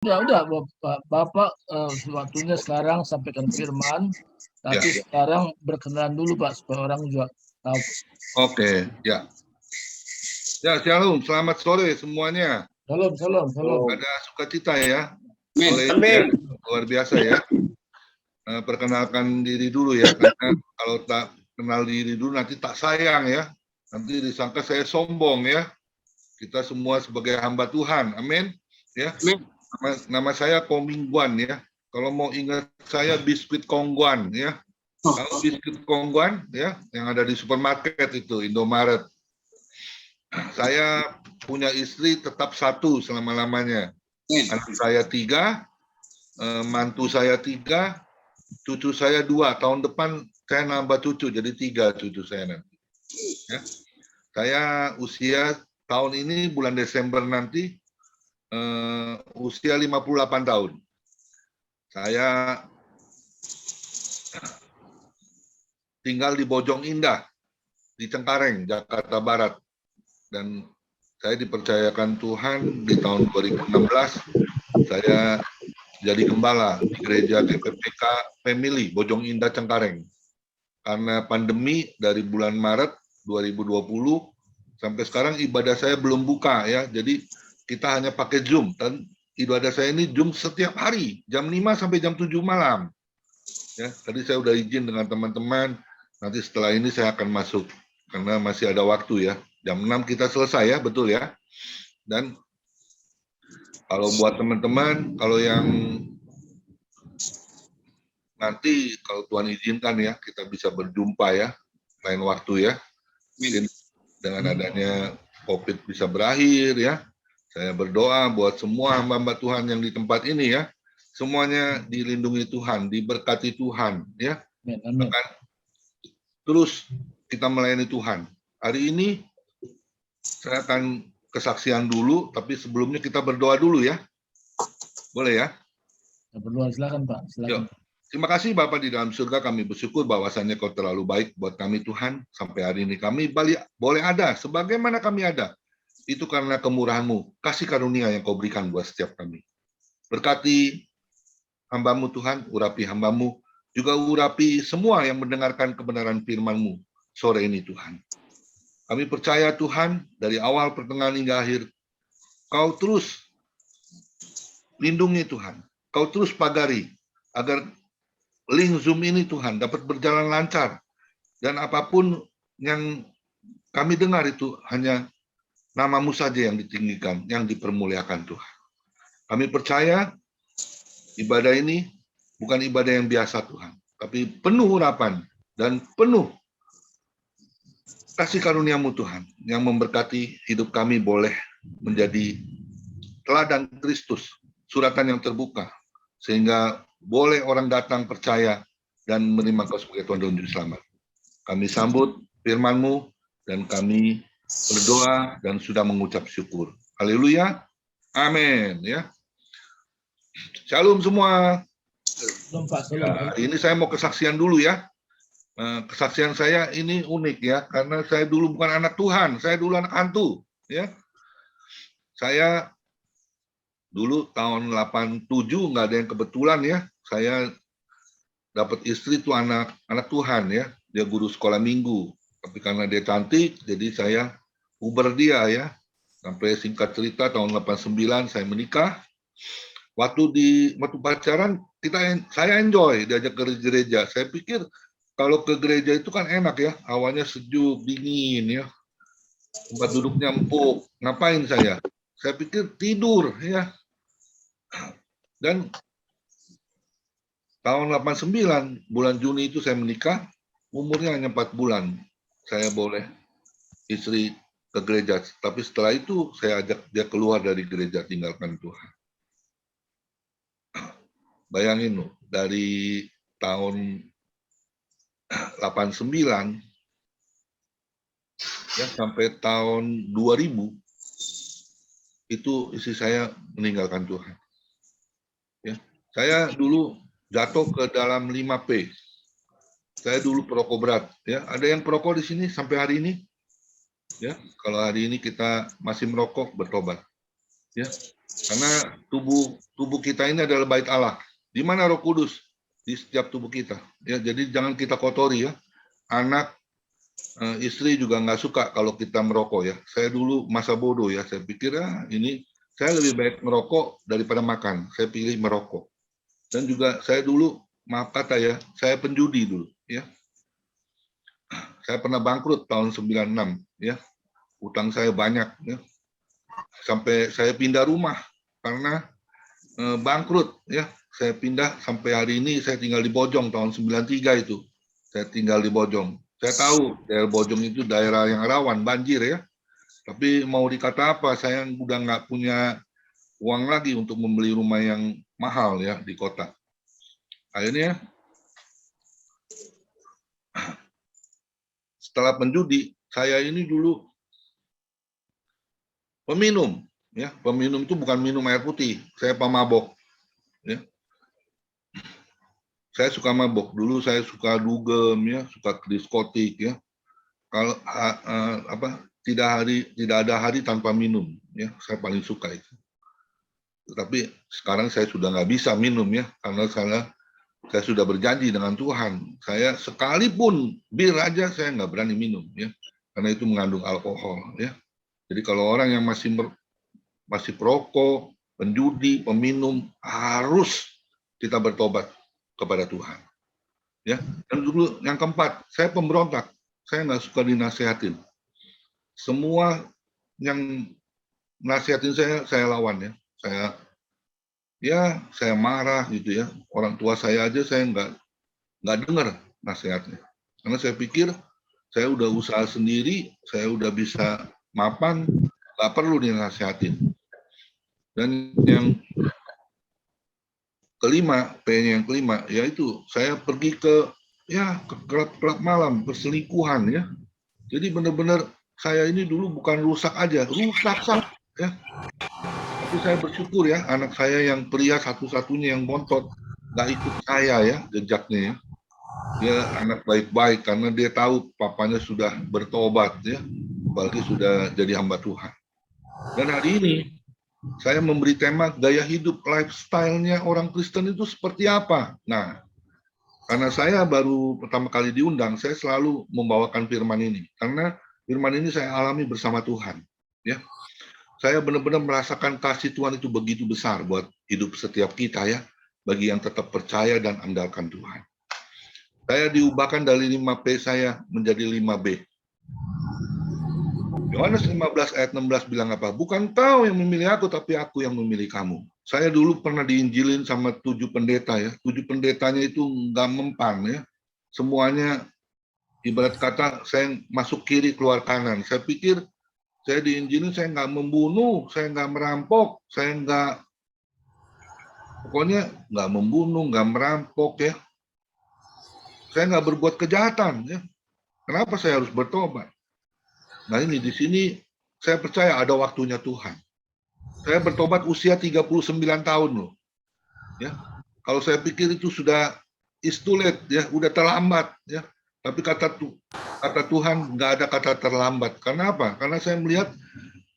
Udah, Bapak waktunya sekarang sampaikan firman, tapi Ya. sekarang berkenalan dulu Pak, supaya orang juga tahu. Oke, ya. Ya, shalom. Selamat sore semuanya. Salam. Ada sukacita ya. Amin. Sore ini ya. Luar biasa ya. Perkenalkan diri dulu ya, karena kalau tak kenal diri dulu nanti tak sayang ya. Nanti disangka saya sombong ya. Kita semua sebagai hamba Tuhan. Amin. Ya. Nama saya Komingguan ya. Kalau mau ingat saya biskuit Kongguan ya. Kalau biskuit Kongguan ya, yang ada di supermarket itu Indomaret. Saya punya istri tetap satu selama-lamanya. Anak saya 3, mantu saya 3, cucu saya 2. Tahun depan saya nambah cucu, jadi 3 cucu saya nanti. Ya. Saya usia tahun ini bulan Desember nanti usia 58 tahun. Saya tinggal di Bojong Indah, di Cengkareng, Jakarta Barat. Dan saya dipercayakan Tuhan di tahun 2016, saya jadi gembala di gereja GPPK Family, Bojong Indah, Cengkareng. Karena pandemi dari bulan Maret 2020, sampai sekarang ibadah saya belum buka ya, jadi kita hanya pakai Zoom. Dan ibadah saya ini Zoom setiap hari, jam 5 sampai jam 7 malam. Ya, tadi saya udah izin dengan teman-teman, nanti setelah ini saya akan masuk, karena masih ada waktu ya. Jam 6 kita selesai ya, betul ya. Dan kalau buat teman-teman, kalau yang nanti kalau Tuhan izinkan ya, kita bisa berjumpa ya, lain waktu ya. Mungkin dengan adanya COVID bisa berakhir ya. Saya berdoa buat semua hamba-hamba Tuhan yang di tempat ini ya, semuanya dilindungi Tuhan, diberkati Tuhan ya. Akan terus kita melayani Tuhan. Hari ini saya akan kesaksian dulu, tapi sebelumnya kita berdoa dulu ya. Boleh ya? Berdoa, silakan Pak. Silakan. Yuk. Terima kasih Bapak di dalam surga, kami bersyukur bahwasannya Kau terlalu baik buat kami Tuhan. Sampai hari ini kami boleh ada, sebagaimana kami ada. Itu karena kemurahan-Mu, kasih karunia yang Kau berikan buat setiap kami. Berkati hamba-Mu Tuhan, urapi hamba-Mu, juga urapi semua yang mendengarkan kebenaran firman-Mu sore ini Tuhan. Kami percaya Tuhan, dari awal pertengahan hingga akhir, Kau terus lindungi Tuhan. Kau terus pagari, agar link Zoom ini Tuhan dapat berjalan lancar. Dan apapun yang kami dengar itu hanya nama-Mu saja yang ditinggikan, yang dipermuliakan Tuhan. Kami percaya ibadah ini bukan ibadah yang biasa Tuhan, tapi penuh urapan dan penuh kasih karunia-Mu Tuhan, yang memberkati hidup kami boleh menjadi teladan Kristus, suratan yang terbuka, sehingga boleh orang datang percaya dan menerima Kau sebagai Tuhan dan Juru Selamat. Kami sambut firman-Mu dan kami berdoa dan sudah mengucap syukur. Haleluya. Amin ya. Shalom semua. Ya, hari ini saya mau kesaksian dulu ya. Kesaksian saya ini unik ya, karena saya dulu bukan anak Tuhan, saya dulu anak hantu ya. Saya dulu tahun 87 nggak ada yang kebetulan ya. Saya dapat istri tuh anak Tuhan ya. Dia guru sekolah minggu. Tapi karena dia cantik, jadi saya uber dia ya. Sampai singkat cerita tahun 89 saya menikah. Waktu pacaran saya enjoy diajak ke gereja. Saya pikir kalau ke gereja itu kan enak ya, awalnya sejuk, dingin ya. Tempat duduknya empuk. Ngapain saya? Saya pikir tidur ya. Dan tahun 89, bulan Juni itu saya menikah, umurnya hanya 4 bulan. Saya boleh istri ke gereja. Tapi setelah itu saya ajak dia keluar dari gereja, tinggalkan Tuhan. Bayangin loh, dari tahun 89 ya sampai tahun 2000 itu istri saya meninggalkan Tuhan. Ya, saya dulu jatuh ke dalam 5P. Saya dulu perokok berat. Ya, ada yang perokok di sini sampai hari ini? Ya, kalau hari ini kita masih merokok, bertobat. Ya, karena tubuh kita ini adalah bait Allah. Di mana Roh Kudus? Di setiap tubuh kita. Ya, jadi jangan kita kotori ya. Anak, istri juga nggak suka kalau kita merokok ya. Saya dulu masa bodoh ya. Saya pikir ini saya lebih baik merokok daripada makan. Saya pilih merokok. Dan juga saya dulu, maaf kata ya, saya penjudi dulu ya. Saya pernah bangkrut tahun 96 ya. Utang saya banyak ya. Sampai saya pindah rumah karena bangkrut ya. Saya pindah sampai hari ini saya tinggal di Bojong tahun 93 itu. Saya tinggal di Bojong. Saya tahu daerah Bojong itu daerah yang rawan banjir ya. Tapi mau dikata apa, saya udah nggak punya uang lagi untuk membeli rumah yang mahal ya di kota. Akhirnya setelah penjudi, saya ini dulu peminum ya. Peminum itu bukan minum air putih, saya pemabok ya. Saya suka mabok dulu, saya suka dugem ya, suka diskotik ya. Kalau tidak ada hari tanpa minum ya, saya paling suka itu. Tapi sekarang saya sudah nggak bisa minum ya, karena saya sudah berjanji dengan Tuhan. Saya sekalipun bir aja saya nggak berani minum ya, karena itu mengandung alkohol ya. Jadi kalau orang yang masih perokok, penjudi, peminum, harus kita bertobat kepada Tuhan. Ya. Dan dulu yang keempat, saya pemberontak. Saya nggak suka dinasehatin. Semua yang nasihatin saya lawan ya. Saya marah gitu ya. Orang tua saya aja saya nggak dengar nasihatnya. Karena saya pikir saya udah usaha sendiri, saya udah bisa mapan, nggak perlu dinasehatin. Dan yang kelima, P-nya yang kelima, yaitu saya pergi ke klub-klub malam, perselingkuhan ya. Jadi benar-benar saya ini dulu bukan rusak aja, rusak ya. Tapi saya bersyukur ya, anak saya yang pria satu-satunya yang bontot, nggak ikut saya ya jejaknya ya. Dia anak baik-baik karena dia tahu papanya sudah bertobat ya, apalagi sudah jadi hamba Tuhan. Dan hari ini saya memberi tema gaya hidup lifestyle-nya orang Kristen itu seperti apa. Nah, karena saya baru pertama kali diundang, saya selalu membawakan firman ini. Karena firman ini saya alami bersama Tuhan. Ya, saya benar-benar merasakan kasih Tuhan itu begitu besar buat hidup setiap kita ya, bagi yang tetap percaya dan andalkan Tuhan. Saya diubahkan dari 5P saya menjadi 5B. Yohanes 15 ayat 16 bilang apa? Bukan kau yang memilih aku, tapi aku yang memilih kamu. Saya dulu pernah diinjilin sama 7 pendeta ya. 7 pendetanya itu nggak mempan ya. Semuanya ibarat kata saya masuk kiri keluar kanan. Saya pikir saya diinjilin, saya nggak membunuh, saya nggak merampok, saya pokoknya nggak membunuh, nggak merampok ya. Saya nggak berbuat kejahatan ya. Kenapa saya harus bertobat? Nah ini di sini saya percaya ada waktunya Tuhan. Saya bertobat usia 39 tahun loh. Ya. Kalau saya pikir itu sudah is too late ya, udah terlambat ya. Tapi kata Tuhan nggak ada kata terlambat. Karena apa? Karena saya melihat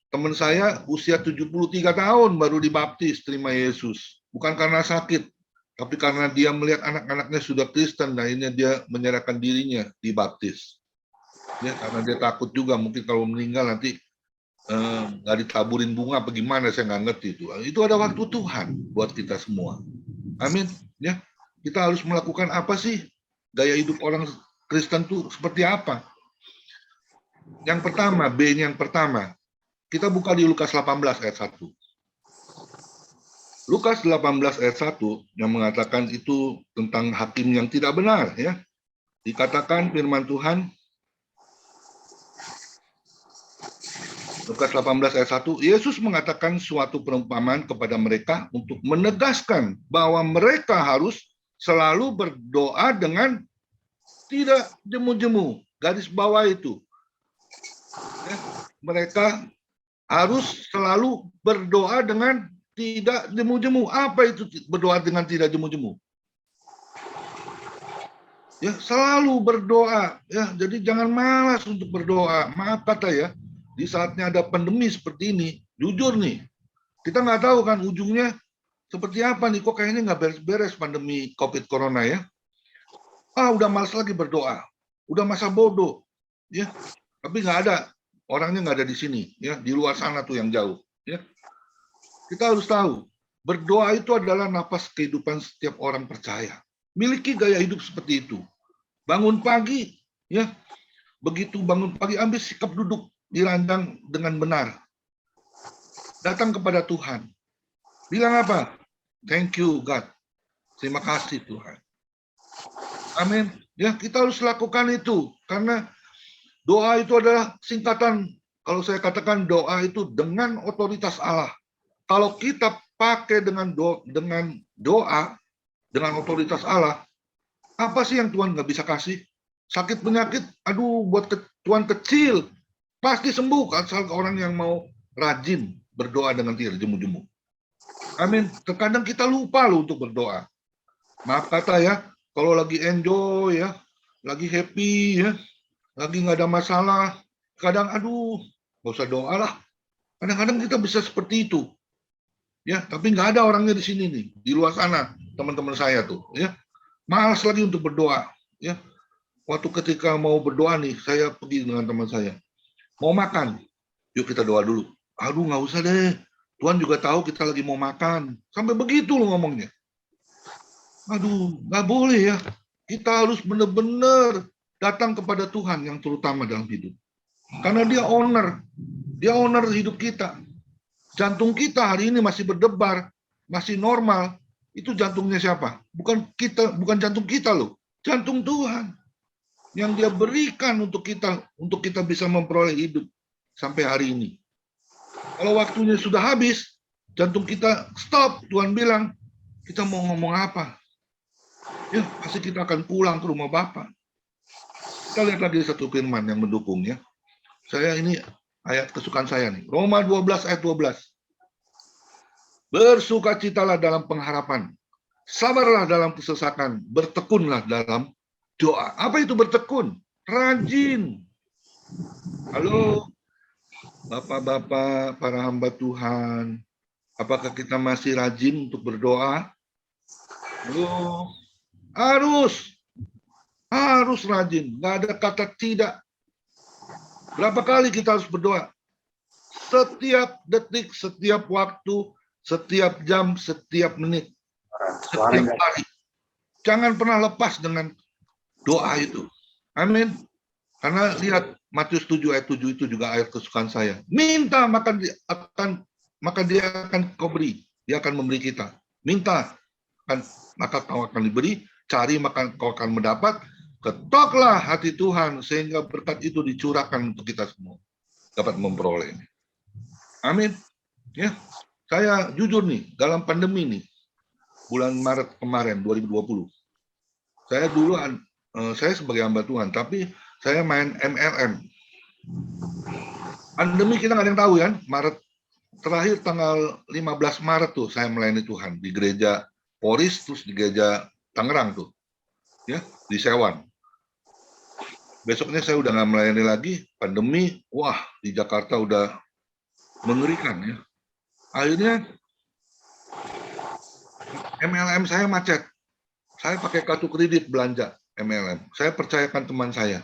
teman saya usia 73 tahun baru dibaptis terima Yesus. Bukan karena sakit, tapi karena dia melihat anak-anaknya sudah Kristen, dan akhirnya dia menyerahkan dirinya dibaptis. Ya, karena dia takut juga mungkin kalau meninggal nanti nggak ditaburin bunga apa gimana, saya nggak ngerti itu. Itu ada waktu Tuhan buat kita semua. Amin. Ya, kita harus melakukan apa sih? Gaya hidup orang Kristen itu seperti apa? Yang pertama, B-nya yang pertama. Kita buka di Lukas 18 ayat 1. Lukas 18 ayat 1 yang mengatakan itu tentang hakim yang tidak benar ya. Dikatakan firman Tuhan Lukas 18 ayat 1, Yesus mengatakan suatu perumpamaan kepada mereka untuk menegaskan bahwa mereka harus selalu berdoa dengan tidak jemu-jemu. Garis bawah itu. Ya, mereka harus selalu berdoa dengan tidak jemu-jemu. Apa itu berdoa dengan tidak jemu-jemu? Ya, selalu berdoa. Ya, jadi jangan malas untuk berdoa. Maaf kata ya, di saatnya ada pandemi seperti ini, jujur nih, Kita nggak tahu kan ujungnya seperti apa nih, kok kayaknya nggak beres-beres pandemi COVID Corona ya. Udah malas lagi berdoa, udah masa bodoh, ya. Tapi nggak ada, orangnya nggak ada di sini, ya, di luar sana tuh yang jauh, ya. Kita harus tahu, berdoa itu adalah napas kehidupan setiap orang percaya. Miliki gaya hidup seperti itu. Bangun pagi, ya, begitu bangun pagi ambil sikap duduk di ranjang dengan benar. Datang kepada Tuhan. Bilang apa? Thank you God. Terima kasih Tuhan. Amin. Ya, kita harus lakukan itu karena doa itu adalah singkatan. Kalau saya katakan doa itu dengan otoritas Allah. Kalau kita pakai dengan doa dengan otoritas Allah, apa sih yang Tuhan nggak bisa kasih? Sakit penyakit, aduh buat Tuhan kecil, pasti sembuh asal orang yang mau rajin berdoa dengan tidak jemu-jemu. Amin. Terkadang kita lupa loh untuk berdoa. Maaf kata ya, kalau lagi enjoy ya, lagi happy ya, lagi nggak ada masalah, kadang aduh, nggak usah doa lah. Kadang-kadang kita bisa seperti itu. Ya, tapi nggak ada orangnya di sini nih, di luar sana, teman-teman saya tuh, ya. Malas lagi untuk berdoa, ya. Waktu ketika mau berdoa nih, saya pergi dengan teman saya. Mau makan, yuk kita doa dulu. Aduh, nggak usah deh. Tuhan juga tahu kita lagi mau makan. Sampai begitu loh ngomongnya. Aduh, nggak boleh ya. Kita harus benar-benar datang kepada Tuhan yang terutama dalam hidup. Karena dia owner hidup kita. Jantung kita hari ini masih berdebar, masih normal. Itu jantungnya siapa? Bukan kita, bukan jantung kita loh. Jantung Tuhan yang dia berikan untuk kita bisa memperoleh hidup sampai hari ini. Kalau waktunya sudah habis, jantung kita stop. Tuhan bilang, kita mau ngomong apa? Ya, pasti kita akan pulang ke rumah Bapa. Kita lihat lagi satu firman yang mendukungnya. Saya ini ayat kesukaan saya nih. Roma 12 ayat 12. Bersukacitalah dalam pengharapan. Sabarlah dalam kesesakan. Bertekunlah dalam doa. Apa itu bertekun? Rajin. Halo, Bapak-bapak, para hamba Tuhan. Apakah kita masih rajin untuk berdoa? Halo. Harus rajin. Nggak ada kata tidak. Berapa kali kita harus berdoa? Setiap detik, setiap waktu, setiap jam, setiap menit, setiap hari. Jangan pernah lepas dengan doa itu. Amin. Karena lihat Matius 7 ayat 7 itu juga ayat kesukaan saya. Minta maka dia akan kau beri. Dia akan memberi kita. Minta maka kau akan diberi. Cari maka kau akan mendapat. Ketoklah hati Tuhan sehingga berkat itu dicurahkan untuk kita semua dapat memperoleh. Amin. Ya, saya jujur nih dalam pandemi nih bulan Maret kemarin 2020. Saya dulu saya sebagai hamba Tuhan, tapi saya main MLM. Pandemi kita nggak ada yang tahu kan, Maret terakhir tanggal 15 Maret tuh saya melayani Tuhan di gereja Poris, terus di gereja Tangerang tuh, ya di Sewan. Besoknya saya udah nggak melayani lagi, pandemi, wah di Jakarta udah mengerikan ya. Akhirnya MLM saya macet. Saya pakai kartu kredit belanja MLM. Saya percayakan teman saya.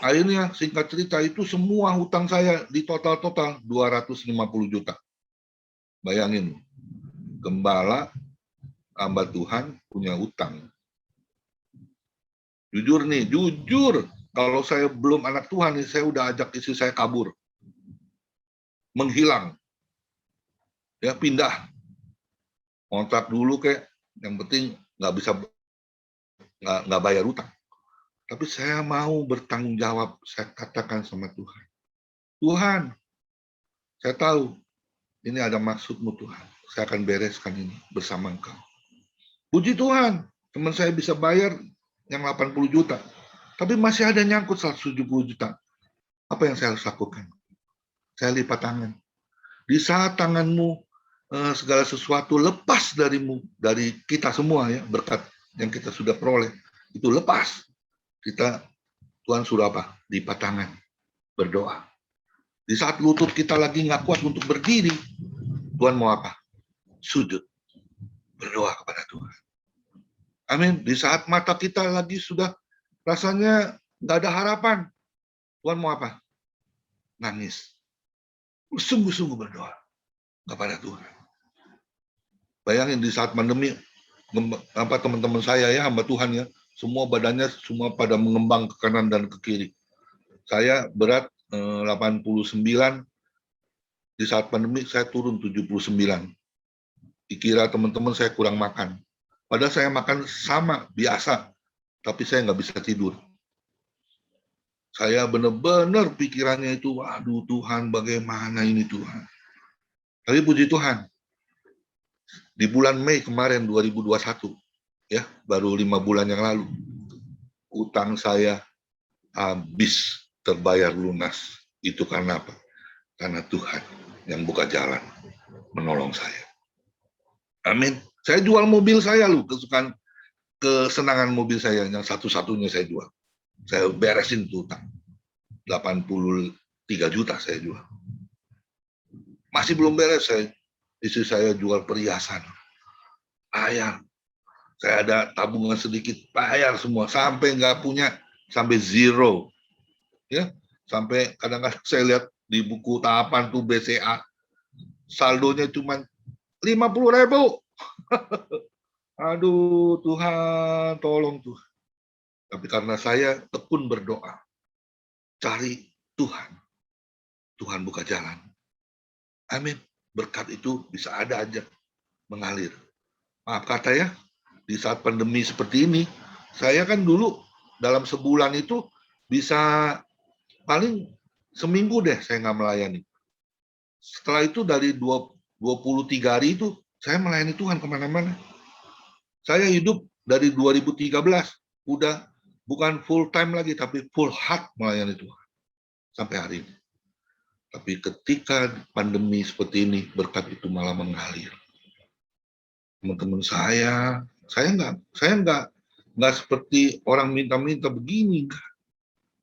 Akhirnya singkat cerita itu semua hutang saya di total 250 juta. Bayangin, gembala hamba Tuhan punya hutang. Jujur nih, jujur. Kalau saya belum anak Tuhan nih, saya udah ajak istri saya kabur. Menghilang. Ya, pindah. Kontrak dulu kayak, yang penting nggak bayar hutang. Tapi saya mau bertanggung jawab, saya katakan sama Tuhan. Tuhan, saya tahu ini ada maksudmu Tuhan. Saya akan bereskan ini bersama Engkau. Puji Tuhan, teman saya bisa bayar yang 80 juta. Tapi masih ada nyangkut 170 juta. Apa yang saya harus lakukan? Saya lipat tangan. Di saat tanganmu segala sesuatu lepas dari kita semua ya, berkat yang kita sudah peroleh, itu lepas. Tuhan suruh apa? Lipat tangan. Berdoa. Di saat lutut kita lagi nggak kuat untuk berdiri, Tuhan mau apa? Sujud, berdoa kepada Tuhan. Amin. Di saat mata kita lagi sudah rasanya nggak ada harapan, Tuhan mau apa? Nangis. Sungguh-sungguh berdoa kepada Tuhan. Bayangin di saat pandemi, teman-teman saya ya, hamba Tuhan ya, semua badannya semua pada mengembang ke kanan dan ke kiri. Saya berat 89, di saat pandemi saya turun 79. Dikira teman-teman saya kurang makan. Padahal saya makan sama, biasa, tapi saya nggak bisa tidur. Saya benar-benar pikirannya itu, waduh Tuhan, bagaimana ini Tuhan. Tapi puji Tuhan, di bulan Mei kemarin 2021, ya baru 5 bulan yang lalu, utang saya habis terbayar lunas. Itu karena apa? Karena Tuhan yang buka jalan menolong saya. Amin. Saya jual mobil saya loh, kesenangan mobil saya yang satu-satunya saya jual. Saya beresin tuh utang. 83 juta saya jual. Masih belum beres, istri saya jual perhiasan. Bayar. Saya ada tabungan sedikit, bayar semua. Sampai nggak punya, sampai zero. Ya, sampai kadang-kadang saya lihat di buku tahapan tuh BCA, saldonya cuma 50.000. Aduh, Tuhan, tolong Tuhan. Tapi karena saya tekun berdoa, cari Tuhan, Tuhan buka jalan. Amin. Berkat itu bisa ada aja mengalir. Maaf kata ya, di saat pandemi seperti ini, saya kan dulu dalam sebulan itu bisa paling seminggu deh saya nggak melayani. Setelah itu dari 23 hari itu, saya melayani Tuhan kemana-mana. Saya hidup dari 2013, udah bukan full time lagi, tapi full heart melayani Tuhan. Sampai hari ini. Tapi ketika pandemi seperti ini, berkat itu malah mengalir. Teman-teman saya nggak seperti orang minta-minta begini, enggak.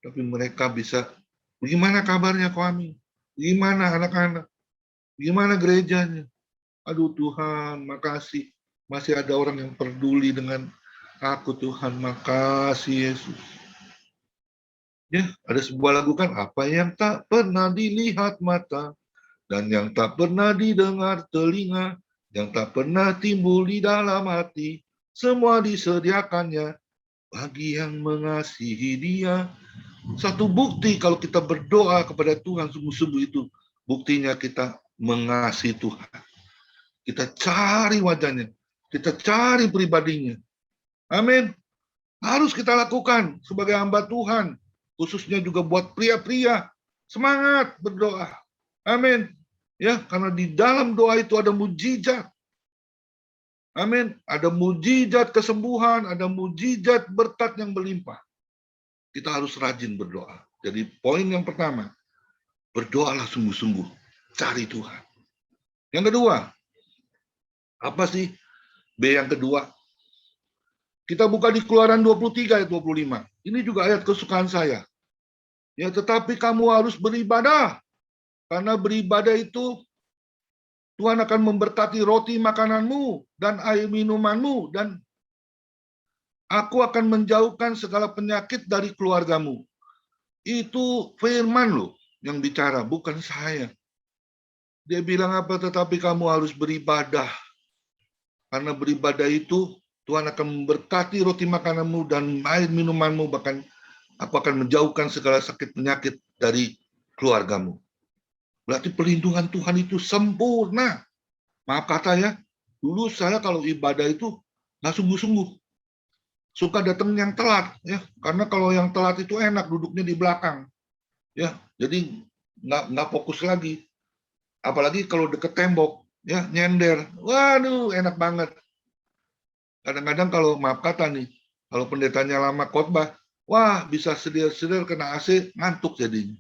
Tapi mereka bisa, bagaimana kabarnya kami? Gimana anak-anak? Gimana gerejanya? Aduh Tuhan, makasih. Masih ada orang yang peduli dengan aku Tuhan, makasih Yesus. Ya, ada sebuah lagu kan, apa yang tak pernah dilihat mata, dan yang tak pernah didengar telinga, yang tak pernah timbul di dalam hati, semua disediakannya bagi yang mengasihi Dia. Satu bukti kalau kita berdoa kepada Tuhan sungguh-sungguh itu, buktinya kita mengasihi Tuhan. Kita cari wajahnya, kita cari pribadinya. Amin. Harus kita lakukan sebagai hamba Tuhan, khususnya juga buat pria-pria. Semangat berdoa. Amin. Ya, karena di dalam doa itu ada mujizat. Amin. Ada mujizat kesembuhan, ada mujizat berkat yang berlimpah. Kita harus rajin berdoa. Jadi poin yang pertama, berdoalah sungguh-sungguh, cari Tuhan. Yang kedua, apa sih B yang kedua? Kita buka di Keluaran 23 ayat 25. Ini juga ayat kesukaan saya. Ya, tetapi kamu harus beribadah. Karena beribadah itu Tuhan akan memberkati roti makananmu dan air minumanmu, dan aku akan menjauhkan segala penyakit dari keluargamu. Itu firman loh yang bicara, bukan saya. Dia bilang apa? Tetapi kamu harus beribadah. Karena beribadah itu Tuhan akan memberkati roti makananmu dan air minumanmu, bahkan aku akan menjauhkan segala sakit penyakit dari keluargamu. Berarti perlindungan Tuhan itu sempurna. Maaf kata ya, dulu saya kalau ibadah itu nggak sungguh-sungguh. Suka datang yang telat, ya. Karena kalau yang telat itu enak duduknya di belakang, ya. Jadi nggak fokus lagi. Apalagi kalau deket tembok, ya, nyender. Waduh, enak banget. Kadang-kadang kalau maaf kata nih, kalau pendetanya lama khotbah, wah bisa seder-seder kena AC, ngantuk jadinya.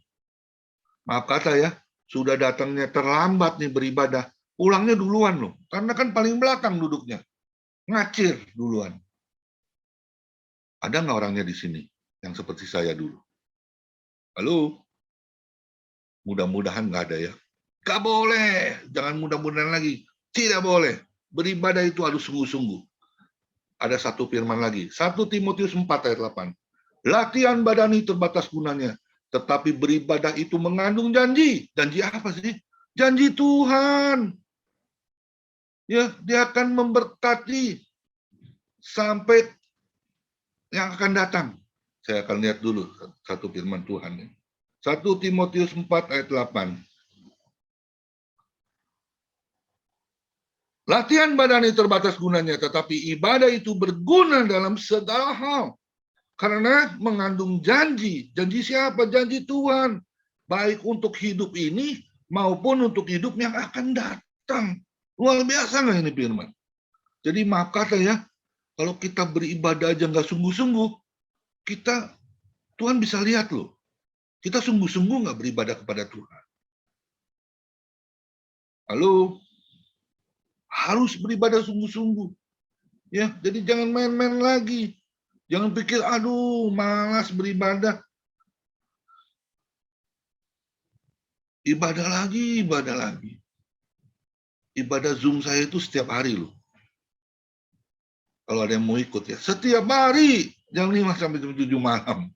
Maaf kata ya, sudah datangnya terlambat nih beribadah, pulangnya duluan loh, karena kan paling belakang duduknya, ngacir duluan. Ada nggak orangnya di sini yang seperti saya dulu? Halo? Mudah-mudahan nggak ada ya. Gak boleh. Jangan mudah-mudahan lagi. Tidak boleh. Beribadah itu harus sungguh-sungguh. Ada satu firman lagi. 1 Timotius 4 ayat 8. Latihan badani terbatas gunanya. Tetapi beribadah itu mengandung janji. Janji apa sih? Janji Tuhan. Ya, dia akan memberkati sampai yang akan datang. Saya akan lihat dulu satu firman Tuhan. 1 Timotius 4 ayat 8. Latihan badani terbatas gunanya, tetapi ibadah itu berguna dalam segala hal. Karena mengandung janji. Janji siapa? Janji Tuhan. Baik untuk hidup ini maupun untuk hidup yang akan datang. Luar biasa nggak ini firman? Jadi maaf kata ya, kalau kita beribadah aja nggak sungguh-sungguh, Tuhan bisa lihat loh. Kita sungguh-sungguh nggak beribadah kepada Tuhan. Halo? Harus beribadah sungguh-sungguh. Ya, jadi jangan main-main lagi. Jangan pikir, aduh, malas beribadah. Ibadah lagi, ibadah lagi. Ibadah Zoom saya itu setiap hari loh. Kalau ada yang mau ikut ya, setiap hari jam 5 sampai jam 7 malam.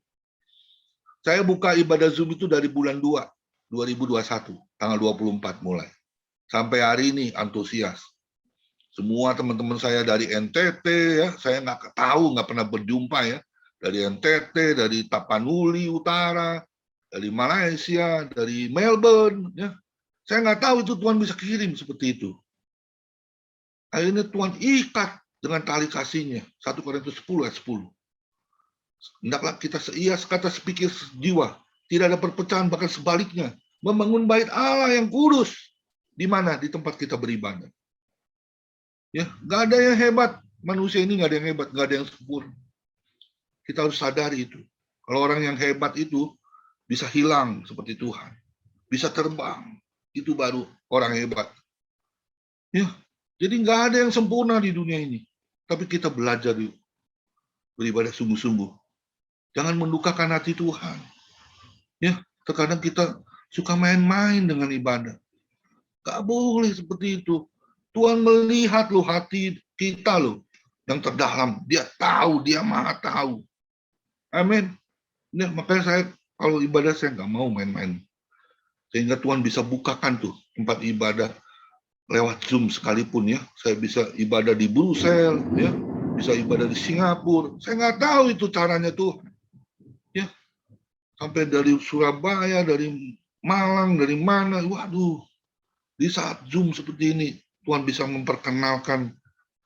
Saya buka ibadah Zoom itu dari bulan 2, 2021, tanggal 24 mulai. Sampai hari ini antusias. Semua teman-teman saya dari NTT ya, saya nggak pernah berjumpa ya. Dari NTT, dari Tapanuli Utara, dari Malaysia, dari Melbourne ya. Saya nggak tahu itu Tuhan bisa kirim seperti itu. Akhirnya Tuhan ikat dengan tali kasihnya. 1 Korintus 10 ayat 10. Hendaklah kita seias kata sepikir jiwa. Tidak ada perpecahan, bahkan sebaliknya. Membangun bait Allah yang kudus. Di mana? Di tempat kita beribadah. Ya, nggak ada yang hebat. Manusia ini nggak ada yang hebat, nggak ada yang sempurna. Kita harus sadari itu. Kalau orang yang hebat itu bisa hilang seperti Tuhan. Bisa terbang. Itu baru orang hebat. Ya, jadi nggak ada yang sempurna di dunia ini. Tapi kita belajar beribadah sungguh-sungguh. Jangan mendukakan hati Tuhan. Ya, terkadang kita suka main-main dengan ibadah. Gak boleh seperti itu. Tuhan melihat loh hati kita loh yang terdalam. Dia tahu, dia maha tahu. Amin. Ya, makanya saya kalau ibadah saya nggak mau main-main. Sehingga Tuhan bisa bukakan tuh tempat ibadah lewat Zoom sekalipun ya. Saya bisa ibadah di Brussels, ya, bisa ibadah di Singapura. Saya nggak tahu itu caranya tuh. Ya, sampai dari Surabaya, dari Malang, dari mana, waduh. Di saat Zoom seperti ini, Tuhan bisa memperkenalkan,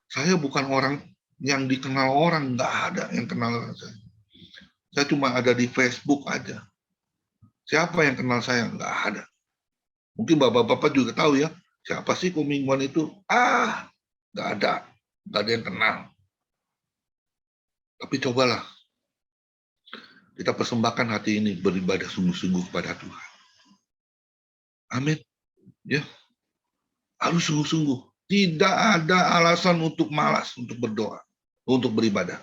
saya bukan orang yang dikenal orang, nggak ada yang kenal saya. Saya cuma ada di Facebook aja. Siapa yang kenal saya? Nggak ada. Mungkin bapak-bapak juga tahu ya, siapa sih Komingguan itu? Nggak ada yang kenal. Tapi cobalah, kita persembahkan hati ini beribadah sungguh-sungguh kepada Tuhan. Amin. Ya, harus sungguh-sungguh. Tidak ada alasan untuk malas untuk berdoa, untuk beribadah.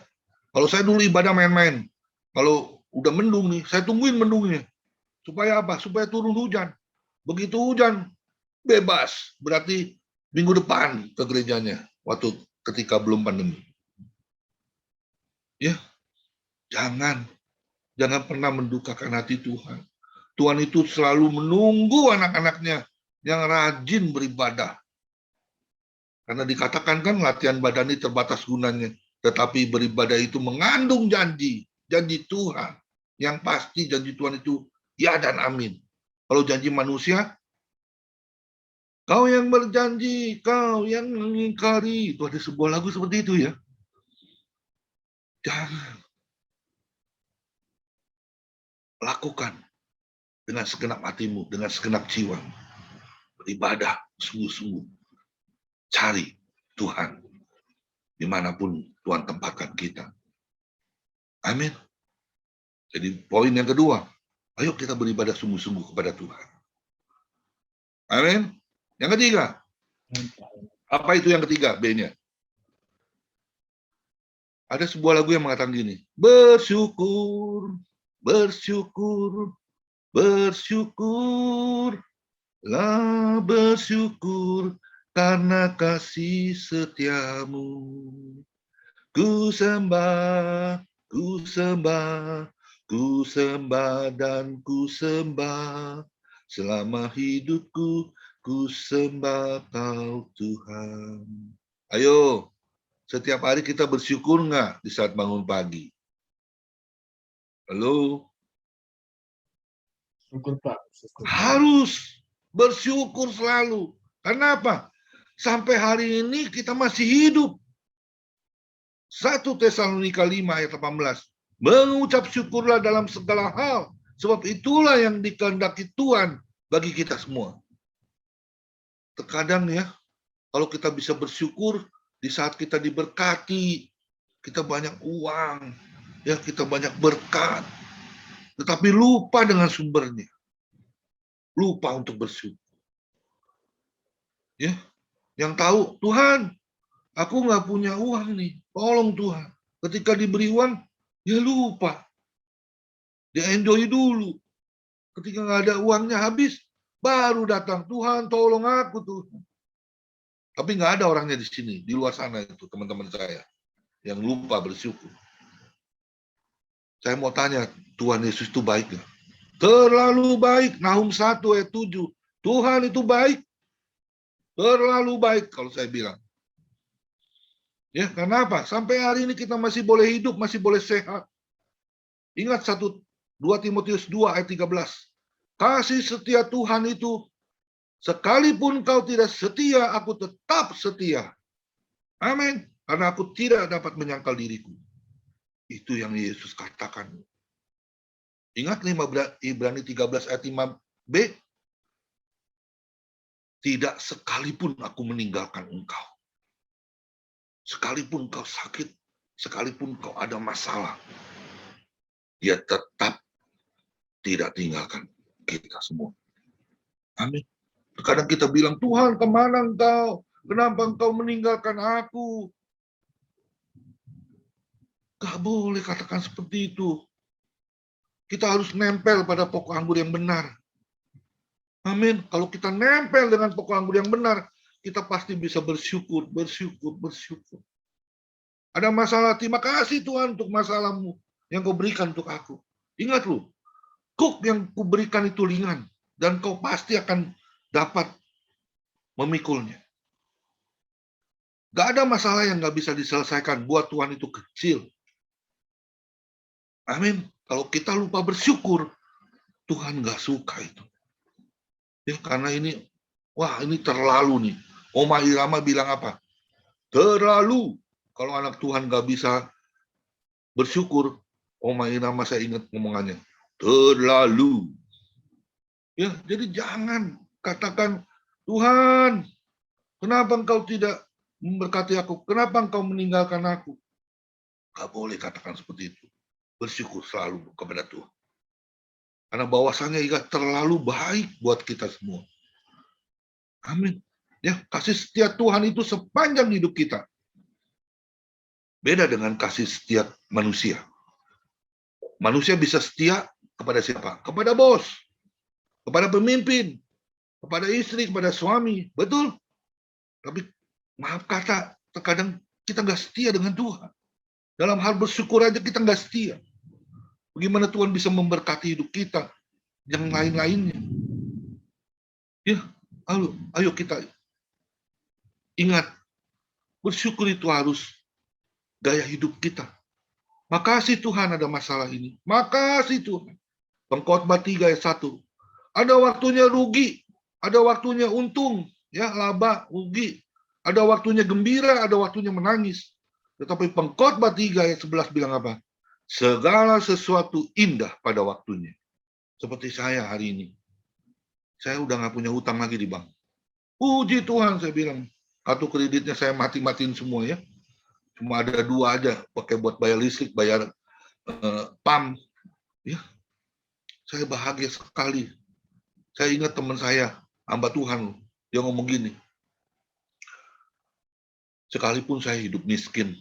Kalau saya dulu ibadah main-main, kalau udah mendung nih, saya tungguin mendungnya. Supaya apa? Supaya turun hujan. Begitu hujan, bebas. Berarti minggu depan ke gerejanya, ketika belum pandemi. Ya, jangan pernah mendukakan hati Tuhan. Tuhan itu selalu menunggu anak-anaknya yang rajin beribadah. Karena dikatakan kan latihan badani terbatas gunanya. Tetapi beribadah itu mengandung janji Tuhan. Yang pasti janji Tuhan itu ya dan amin. Kalau janji manusia, kau yang berjanji, kau yang mengingkari. Itu ada sebuah lagu seperti itu ya. Jangan. Lakukan dengan segenap hatimu, dengan segenap jiwa. Beribadah sungguh-sungguh. Cari Tuhan dimanapun Tuhan tempatkan kita. Amin. Jadi poin yang kedua, ayo kita beribadah sungguh-sungguh kepada Tuhan. Amin. Yang ketiga, apa itu yang ketiga B-nya? Ada sebuah lagu yang mengatakan gini, bersyukur, bersyukur, bersyukur, Lah bersyukur karena kasih setiamu. Ku sembah, ku sembah, ku sembah dan ku sembah. Selama hidupku, ku sembah Kau Tuhan. Ayo, setiap hari kita bersyukur nggak di saat bangun pagi? Halo? Syukur Pak, syukur. Harus bersyukur selalu. Kenapa? Sampai hari ini kita masih hidup. 1 Tesalonika 5 ayat 18. Mengucap syukurlah dalam segala hal, sebab itulah yang dikehendaki Tuhan bagi kita semua. Terkadang ya, kalau kita bisa bersyukur di saat kita diberkati, kita banyak uang, ya kita banyak berkat, tetapi lupa dengan sumbernya. Lupa untuk bersyukur. Ya, yang tahu Tuhan, aku nggak punya uang nih, tolong Tuhan. Ketika diberi uang, dia lupa. Dia enjoy dulu. Ketika nggak ada uangnya habis, baru datang, Tuhan tolong aku Tuhan. Tapi nggak ada orangnya di sini, di luar sana itu teman-teman saya yang lupa bersyukur. Saya mau tanya, Tuhan Yesus itu baik nggak? Terlalu baik. Nahum 1 ayat 7. Tuhan itu baik. Terlalu baik kalau saya bilang. Ya, kenapa? Sampai hari ini kita masih boleh hidup, masih boleh sehat. Ingat 2 Timotius 2 ayat 13. Kasih setia Tuhan itu, sekalipun kau tidak setia, aku tetap setia. Amin. Karena aku tidak dapat menyangkal diriku. Itu yang Yesus katakan. Ingat Ibrani 13 ayat 5b. Tidak sekalipun aku meninggalkan engkau. Sekalipun kau sakit, sekalipun kau ada masalah, dia tetap tidak tinggalkan kita semua. Amin. Kadang kita bilang, Tuhan kemana engkau? Kenapa engkau meninggalkan aku? Gak boleh katakan seperti itu. Kita harus nempel pada pokok anggur yang benar. Amin. Kalau kita nempel dengan pokok anggur yang benar, kita pasti bisa bersyukur, bersyukur, bersyukur. Ada masalah, terima kasih Tuhan untuk masalahmu yang kau berikan untuk aku. Ingat lu, kuk yang kuberikan itu ringan, dan kau pasti akan dapat memikulnya. Gak ada masalah yang gak bisa diselesaikan. Buat Tuhan itu kecil. Amin. Kalau kita lupa bersyukur, Tuhan gak suka itu. Ya, karena ini, wah ini terlalu nih. Oma Irama bilang apa? Terlalu. Kalau anak Tuhan gak bisa bersyukur, Oma Irama saya ingat ngomongannya. Terlalu. Ya, jadi jangan katakan, Tuhan, kenapa engkau tidak memberkati aku? Kenapa engkau meninggalkan aku? Gak boleh katakan seperti itu. Bersyukur selalu kepada Tuhan. Karena bahwasanya ia terlalu baik buat kita semua. Amin. Ya, kasih setia Tuhan itu sepanjang hidup kita. Beda dengan kasih setia manusia. Manusia bisa setia kepada siapa? Kepada bos, kepada pemimpin, kepada istri, kepada suami. Betul. Tapi maaf kata, terkadang kita nggak setia dengan Tuhan. Dalam hal bersyukur aja kita nggak setia. Bagaimana Tuhan bisa memberkati hidup kita yang lain-lainnya? Ya, ayo kita ingat, bersyukur itu harus gaya hidup kita. Makasih Tuhan ada masalah ini. Makasih Tuhan. Pengkhotbah 3 ayat 1. Ada waktunya rugi, ada waktunya untung, ya laba, rugi. Ada waktunya gembira, ada waktunya menangis. Tetapi Pengkhotbah 3 ayat 11 bilang apa? Segala sesuatu indah pada waktunya. Seperti saya hari ini. Saya udah nggak punya utang lagi di bank. Puji Tuhan, saya bilang. Kartu kreditnya saya mati-matiin semua ya. Cuma ada 2 aja, pakai buat bayar listrik, bayar PAM. Ya, saya bahagia sekali. Saya ingat teman saya, hamba Tuhan, dia ngomong gini. Sekalipun saya hidup miskin,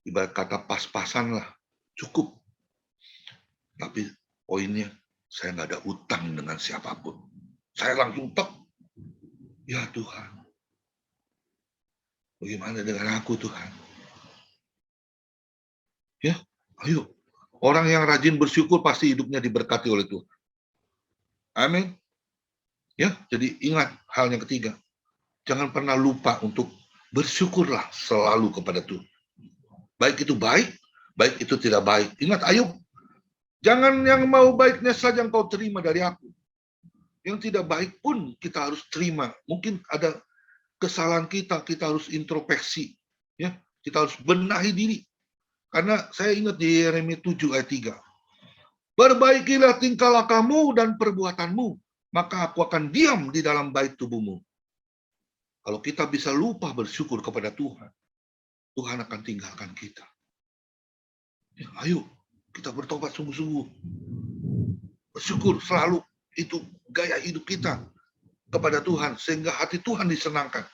ibarat kata pas-pasan lah, cukup. Tapi poinnya, saya nggak ada utang dengan siapapun. Saya langsung tek. Ya Tuhan, bagaimana dengan aku Tuhan? Ya, ayo. Orang yang rajin bersyukur pasti hidupnya diberkati oleh Tuhan. Amin. Ya, jadi ingat hal yang ketiga. Jangan pernah lupa untuk bersyukurlah selalu kepada Tuhan. Baik itu baik, baik itu tidak baik. Ingat Ayub, jangan yang mau baiknya saja engkau terima dari aku. Yang tidak baik pun kita harus terima. Mungkin ada kesalahan kita harus introspeksi. Ya, kita harus benahi diri. Karena saya ingat di Yeremia 7 ayat 3. Perbaikilah tingkah lakumu dan perbuatanmu, maka aku akan diam di dalam bait tubuhmu. Kalau kita bisa lupa bersyukur kepada Tuhan, Tuhan akan tinggalkan kita. Ya, ayo, kita bertobat sungguh-sungguh. Bersyukur selalu, itu gaya hidup kita kepada Tuhan, sehingga hati Tuhan disenangkan.